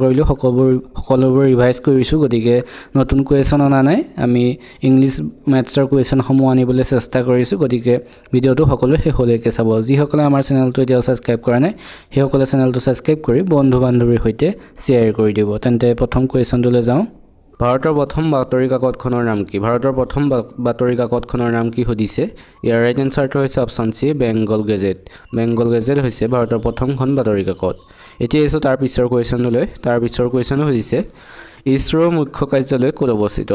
কৰিলোঁ সকলোবোৰ ৰিভাইজ কৰিছোঁ গতিকে নতুন কুৱেশ্যন অনা নাই আমি ইংলিছ মেথছৰ কুৱেশ্যনসমূহ আনিবলৈ চেষ্টা কৰিছোঁ গতিকে ভিডিঅ'টো সকলোৱে শেষলৈকে চাব যিসকলে আমাৰ চেনেলটো এতিয়াও ছাবস্ক্ৰাইব কৰা নাই সেইসকলে চেনেলটো ছাবস্ক্ৰাইব কৰি বন্ধু বান্ধৱীৰ সৈতে শ্বেয়াৰ কৰি দিব তেন্তে প্ৰথম কুৱেশ্যনটোলৈ যাওঁ ভাৰতৰ প্ৰথম বাতৰি কাকতখনৰ নাম কি ভাৰতৰ প্ৰথম বাতৰি কাকতখনৰ নাম কি সুধিছে ইয়াৰ ৰাইট এনসাৰটো হৈছে অপশ্যন চি বেংগল গেজেট হৈছে ভাৰতৰ প্ৰথমখন বাতৰি কাকত এতিয়া এসো তাৰ পিছৰ কুৱেশ্যনলৈ তাৰ পিছৰ কুৱেশ্যনো সুধিছে ইছৰোৰ মুখ্য কাৰ্যালয় ক'ত অৱস্থিত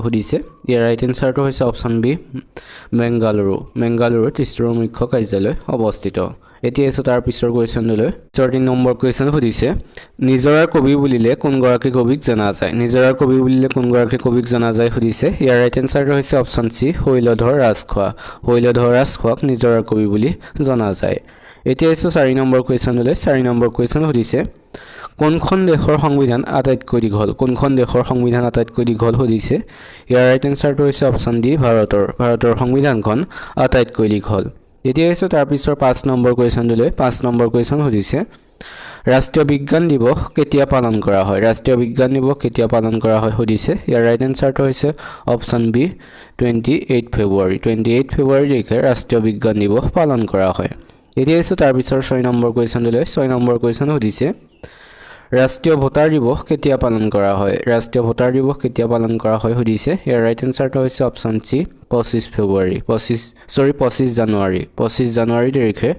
সুধিছে ইয়াৰ ৰাইট এনসাৰটো হৈছে অপশ্যন বি বেংগালুৰুত ইছৰোৰ মুখ্য কাৰ্যালয় অৱস্থিত এতিয়া এসো তাৰ পিছৰ কুৱেশ্যনলৈ 13 নম্বৰ কুৱেশ্যন সুধিছে নিজৰাৰ কবি বুলিলে কোনগৰাকী কবিক জনা যায় সুধিছে ইয়াৰ ৰাইট এনসাৰটো হৈছে অপশ্যন সি শৈলধৰ ৰাজখোৱাক নিজৰাৰ কবি বুলি জনা যায় এতিয়া এসো 4 নম্বৰ কুৱেশ্যনলৈ 4 নম্বৰ কুৱেশ্যন সুধিছে কোনখন দেশৰ সংবিধান আটাইতকৈ দীঘল সুধিছে ইয়াৰ ৰাইট এনসাৰটো হৈছে অপশ্যন ডি ভাৰতৰ সংবিধানখন আটাইতকৈ দীঘল এতিয়া এসো তাৰ পিছৰ 5 নম্বৰ কুৱেশ্যনলৈ 5 নম্বৰ কুৱেশ্যন সুধিছে ৰাষ্ট্ৰীয় বিজ্ঞান দিৱস কেতিয়া পালন কৰা হয় সুধিছে ইয়াৰ ৰাইট এনসাৰটো হৈছে অপশ্যন বি 28 ফেব্ৰুৱাৰী তাৰিখে ৰাষ্ট্ৰীয় বিজ্ঞান দিৱস পালন কৰা হয় এতিয়া এসো তাৰ পিছৰ 6 নম্বৰ কুৱেশ্যনলৈ 6 নম্বৰ কুৱেশ্যন সুধিছে ৰাষ্ট্ৰীয় ভোটাৰ দিৱস কেতিয়া পালন কৰা হয় সুধিছে ইয়াৰ ৰাইট এনসাৰটো হৈছে অপশ্যন সি 25 জানুৱাৰী তাৰিখে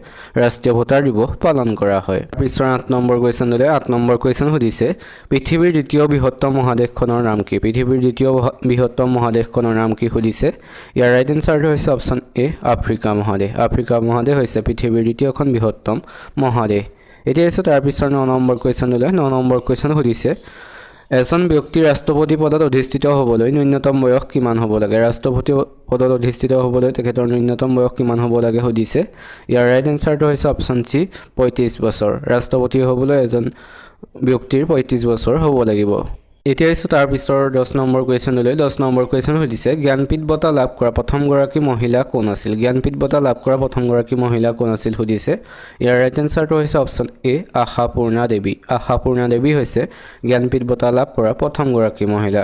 ৰাষ্ট্ৰীয় ভোটাৰ দিৱস পালন কৰা হয় পিছৰ 8 নম্বৰ কুৱেশ্যনলৈ 8 নম্বৰ কুৱেশ্যন সুধিছে পৃথিৱীৰ দ্বিতীয় বৃহত্তম মহাদেশখনৰ নাম কি সুধিছে ইয়াৰ ৰাইট এনসাৰটো হৈছে অপশ্যন এ আফ্ৰিকা মহাদেশ হৈছে পৃথিৱীৰ দ্বিতীয়খন বৃহত্তম মহাদেশ এতিয়া এসো তাৰ পিছৰ 9 নম্বৰ কুৱেশ্যনলৈ 9 নম্বৰ কুৱেশ্যন সুধিছে এজন ব্যক্তি ৰাষ্ট্ৰপতি পদত অধিষ্ঠিত হ'বলৈ ন্যূনতম বয়স কিমান হ'ব লাগে তেখেতৰ ন্যূনতম বয়স কিমান হ'ব লাগে সুধিছে ইয়াৰ ৰাইট এনসাৰটো হৈছে অপশ্যন সি 35 বছৰ ৰাষ্ট্ৰপতি হ'বলৈ এজন ব্যক্তিৰ 35 বছৰ হ'ব লাগিব এতিয়া এসো তাৰ পিছৰ 10 নম্বৰ কুৱেশ্যনলৈ 10 নম্বৰ কুৱেশ্যন সুধিছে জ্ঞানপীঠ বঁটা লাভ কৰা প্ৰথমগৰাকী মহিলা কোন আছিল সুধিছে ইয়াৰ ৰাইট এনসাৰটো হৈছে অপশ্যন এ আশাপূৰ্ণা দেৱী হৈছে জ্ঞানপীঠ বঁটা লাভ কৰা প্ৰথমগৰাকী মহিলা